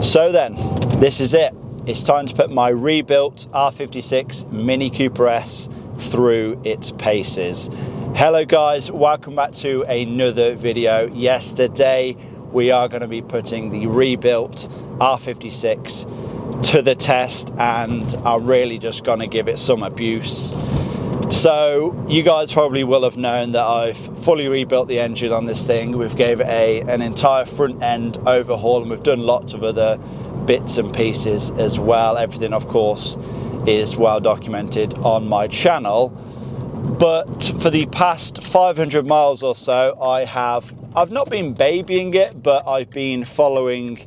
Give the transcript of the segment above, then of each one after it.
So then, this is it. It's time to put my rebuilt R56 Mini Cooper S through its paces. Hello guys, welcome back to another video. Yes, today we are going to be putting the rebuilt R56 to the test, and I'm really just going to give it some abuse. So you guys probably will have known that I've fully rebuilt the engine on this thing. We've gave it an entire front end overhaul, and we've done lots of other bits and pieces as well. Everything, of course, is well documented on my channel. But for the past 500 miles or so, I've not been babying it, but I've been following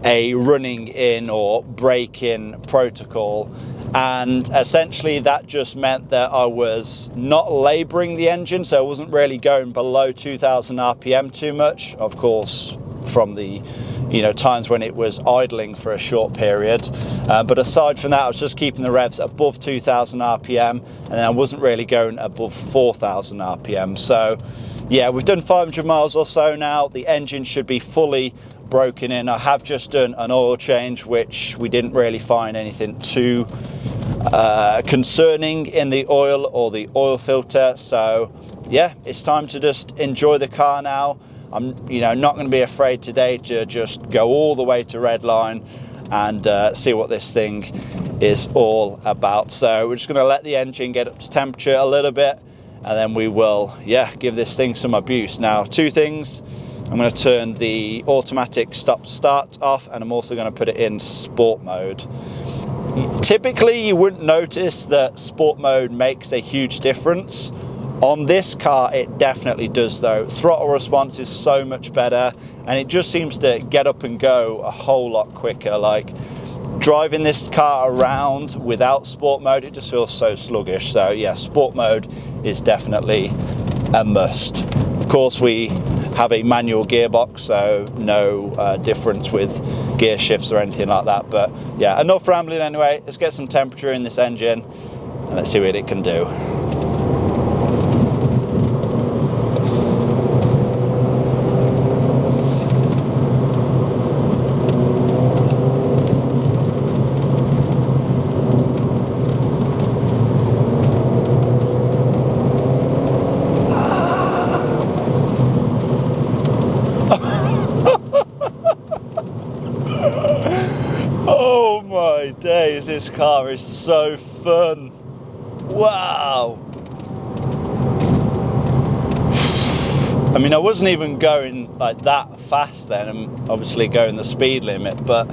a running in or break-in protocol. And essentially that just meant that I was not labouring the engine, so I wasn't really going below 2000 RPM too much, of course, from the times when it was idling for a short period. But aside from that, I was just keeping the revs above 2000 RPM, and then I wasn't really going above 4000 RPM. So yeah, we've done 500 miles or so now. The engine should be fully broken in. I have just done an oil change, which we didn't really find anything too concerning in the oil or the oil filter. So yeah, it's time to just enjoy the car now. I'm not going to be afraid today to just go all the way to Redline and see what this thing is all about. So we're just going to let the engine get up to temperature a little bit, and then we will give this thing some abuse. Now, two things: I'm going to turn the automatic stop start off, and I'm also going to put it in sport mode. Typically you wouldn't notice that sport mode makes a huge difference. On this car it definitely does though. Throttle response is so much better, and it just seems to get up and go a whole lot quicker. Like, driving this car around without sport mode, it just feels so sluggish. So yeah, sport mode is definitely a must. Of course, we have a manual gearbox, so no difference with gear shifts or anything like that. But yeah, enough rambling anyway. Let's get some temperature in this engine and let's see what it can do. Oh my days, this car is so fun. Wow. I mean, I wasn't even going like that fast then. I'm obviously going the speed limit, but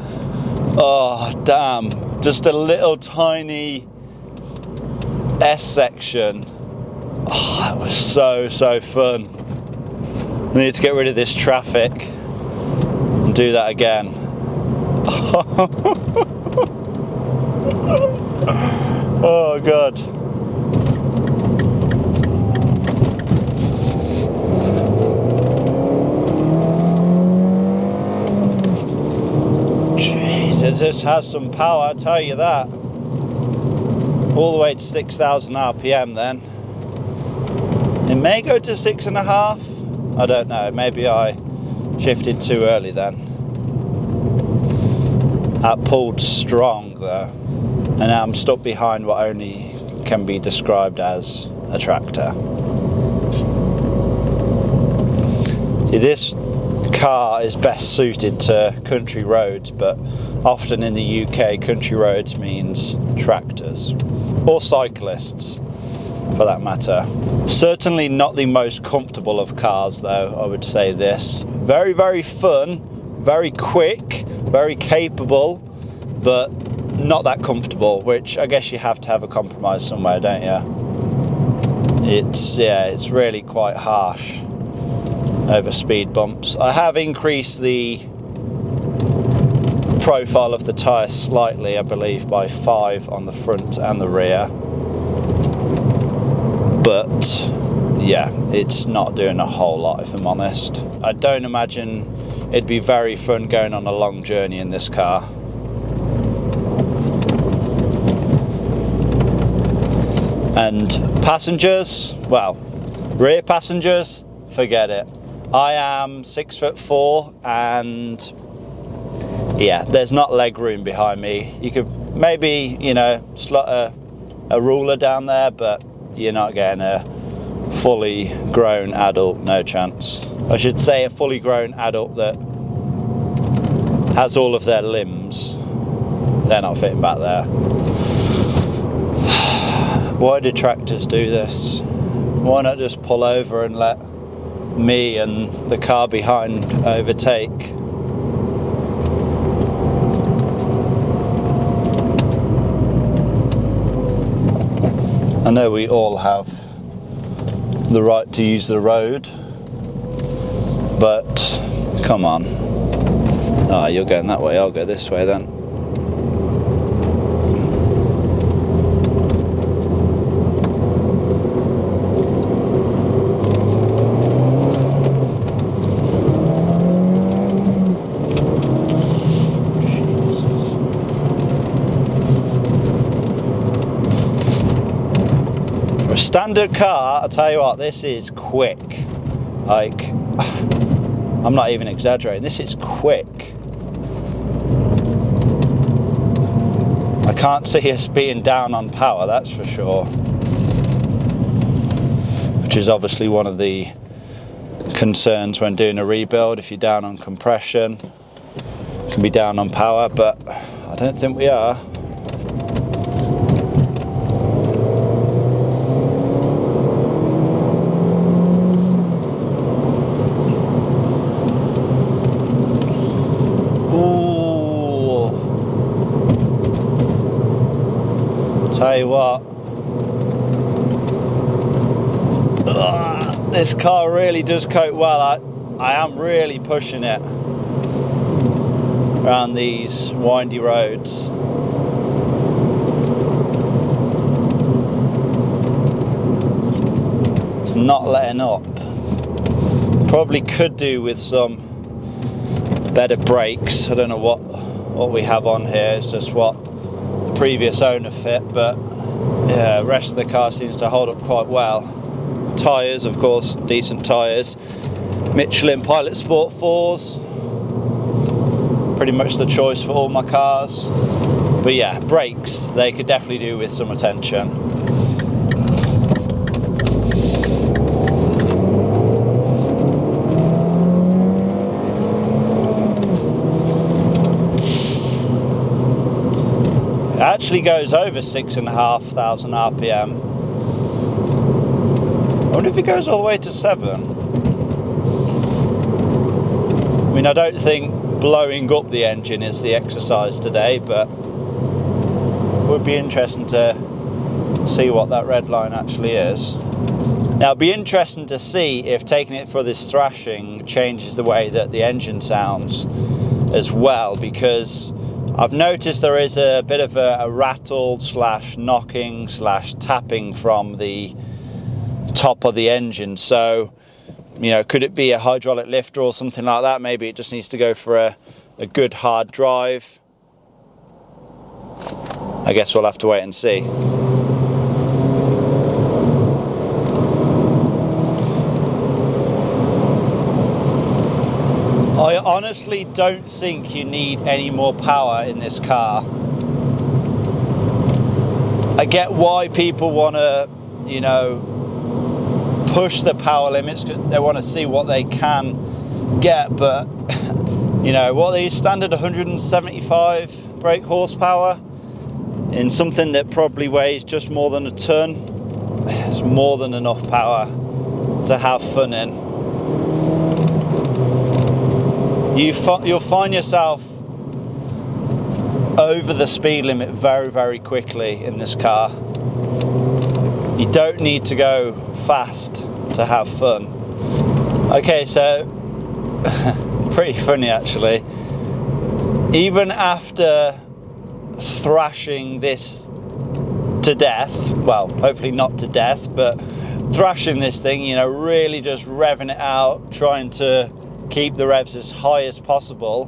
oh damn, just a little tiny S section. Oh, that was so fun. I need to get rid of this traffic and do that again. Oh god. Jesus, this has some power, I tell you that. All the way to 6000 RPM then. It may go to 6.5. I don't know, maybe I shifted too early then. That pulled strong though, and now I'm stuck behind what only can be described as a tractor. See, this car is best suited to country roads, but often in the UK, country roads means tractors, or cyclists for that matter. Certainly not the most comfortable of cars though, I would say this. Very, very fun, very quick, very capable, but not that comfortable, which I guess you have to have a compromise somewhere, don't you? It's really quite harsh over speed bumps. I have increased the profile of the tyre slightly, I believe by 5 on the front and the rear, but yeah, it's not doing a whole lot if I'm honest. I don't imagine it'd be very fun going on a long journey in this car. And passengers, well, rear passengers, forget it. I am 6'4", and Yeah, there's not leg room behind me. You could maybe, you know, slot a ruler down there, but you're not getting a fully grown adult, no chance. I should say a fully grown adult that has all of their limbs. They're not fitting back there. Why do tractors do this? Why not just pull over and let me and the car behind overtake? I know we all have the right to use the road, but come on. Ah, you're going that way, I'll go this way then. For a standard car, I'll tell you what, this is quick. Like, I'm not even exaggerating, this is quick. I can't see us being down on power, that's for sure. Which is obviously one of the concerns when doing a rebuild. If you're down on compression, you can be down on power, but I don't think we are. Tell you what, this car really does cope well. I am really pushing it around these windy roads. It's not letting up. Probably could do with some better brakes. I don't know what we have on here. It's just what previous owner fit, but yeah, the rest of the car seems to hold up quite well. Tyres, of course, decent tyres. Michelin Pilot Sport 4s, pretty much the choice for all my cars. But yeah, brakes, they could definitely do with some attention. It actually goes over 6,500 RPM. I wonder if it goes all the way to 7. I mean, I don't think blowing up the engine is the exercise today, but it would be interesting to see what that red line actually is. Now, it'd be interesting to see if taking it for this thrashing changes the way that the engine sounds as well, because I've noticed there is a bit of a rattle slash knocking slash tapping from the top of the engine. So, you know, could it be a hydraulic lifter or something like that? Maybe it just needs to go for a good hard drive. I guess we'll have to wait and see. I honestly don't think you need any more power in this car. I get why people want to, you know, push the power limits. They want to see what they can get, but you know, what are these standard 175 brake horsepower in something that probably weighs just more than a ton? It's more than enough power to have fun in. You'll find yourself over the speed limit very, very quickly in this car. You don't need to go fast to have fun. Okay, so pretty funny actually. Even after thrashing this to death, well, hopefully not to death, but thrashing this thing, you know, really just revving it out, trying to keep the revs as high as possible,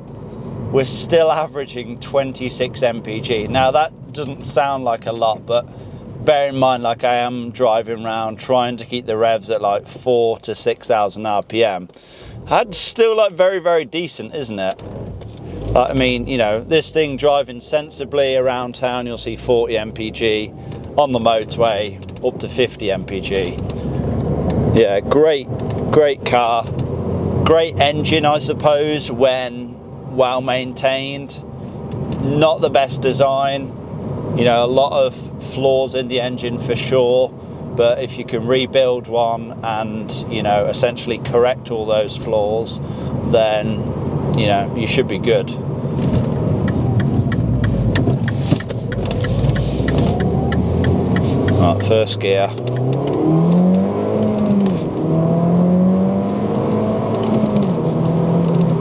we're still averaging 26 mpg. Now that doesn't sound like a lot, but bear in mind, like, I am driving around trying to keep the revs at like 4,000 to 6,000 RPM. That's still like very, very decent, isn't it? I mean, you know, this thing driving sensibly around town, you'll see 40 mpg. On the motorway, up to 50 mpg. Yeah, great car. Great engine, I suppose, when well maintained. Not the best design. You know, a lot of flaws in the engine for sure. But if you can rebuild one and, you know, essentially correct all those flaws, then, you know, you should be good. Right, first gear.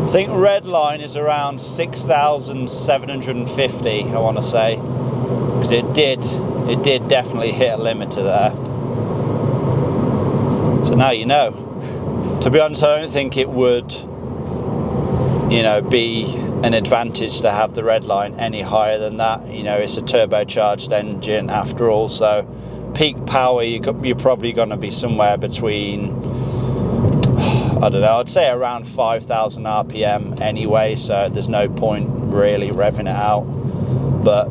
I think red line is around 6,750, I want to say, because it did definitely hit a limiter there. So now you know. To be honest, I don't think it would, you know, be an advantage to have the red line any higher than that. You know, it's a turbocharged engine after all, so peak power you're probably going to be somewhere between, I don't know, I'd say around 5,000 RPM anyway, so there's no point really revving it out. But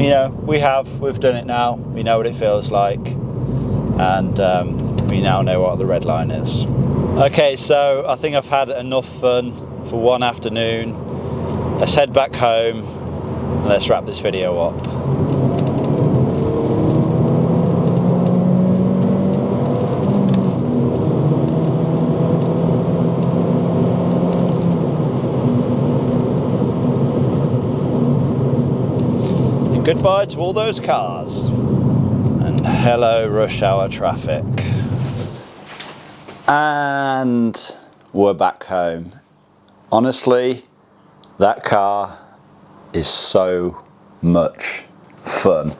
you know, we've done it now, we know what it feels like, and we now know what the red line is. Okay, so I think I've had enough fun for one afternoon. Let's head back home and let's wrap this video up. And goodbye to all those cars. And hello rush hour traffic. And we're back home. Honestly, that car is so much fun.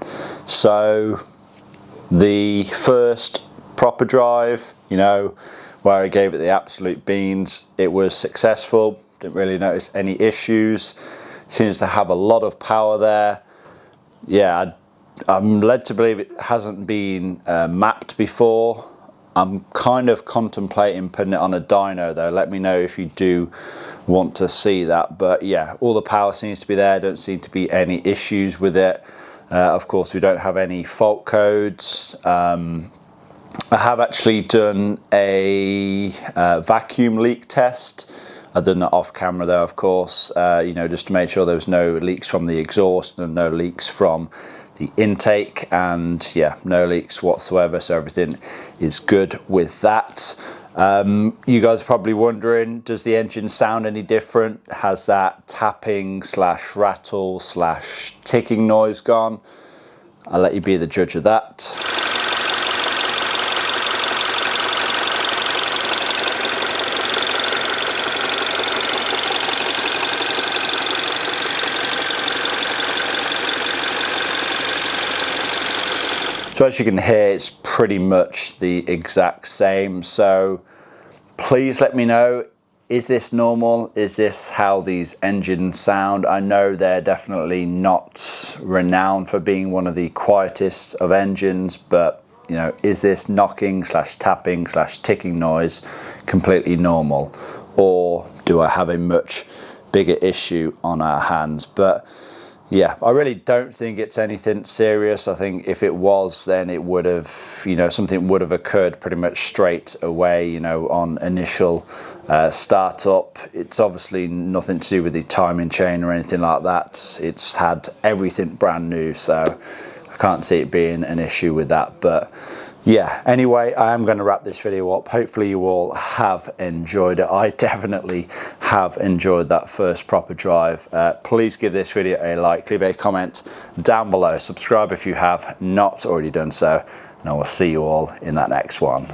So the first proper drive, you know, where I gave it the absolute beans, it was successful. Didn't really notice any issues. Seems to have a lot of power there. Yeah, I'm led to believe it hasn't been mapped before. I'm kind of contemplating putting it on a dyno though. Let me know if you do want to see that. But yeah, all the power seems to be there. Don't seem to be any issues with it. Of course, we don't have any fault codes. I have actually done a vacuum leak test. I've done that off camera though, of course, you know, just to make sure there was no leaks from the exhaust and no leaks from the intake, and yeah, no leaks whatsoever, so everything is good with that. You guys are probably wondering, does the engine sound any different? Has that tapping slash rattle slash ticking noise gone? I'll let you be the judge of that. So as you can hear, it's pretty much the exact same. So please let me know, is this normal? Is this how these engines sound? I know they're definitely not renowned for being one of the quietest of engines, but you know, is this knocking slash tapping slash ticking noise completely normal? Or do I have a much bigger issue on our hands? But yeah, I really don't think it's anything serious. I think if it was, then it would have, you know, something would have occurred pretty much straight away, you know, on initial startup. It's obviously nothing to do with the timing chain or anything like that. It's had everything brand new, so I can't see it being an issue with that. But yeah, anyway, I am going to wrap this video up. Hopefully you all have enjoyed it. I definitely have enjoyed that first proper drive. Please give this video a like, leave a comment down below, subscribe if you have not already done so, and I will see you all in that next one.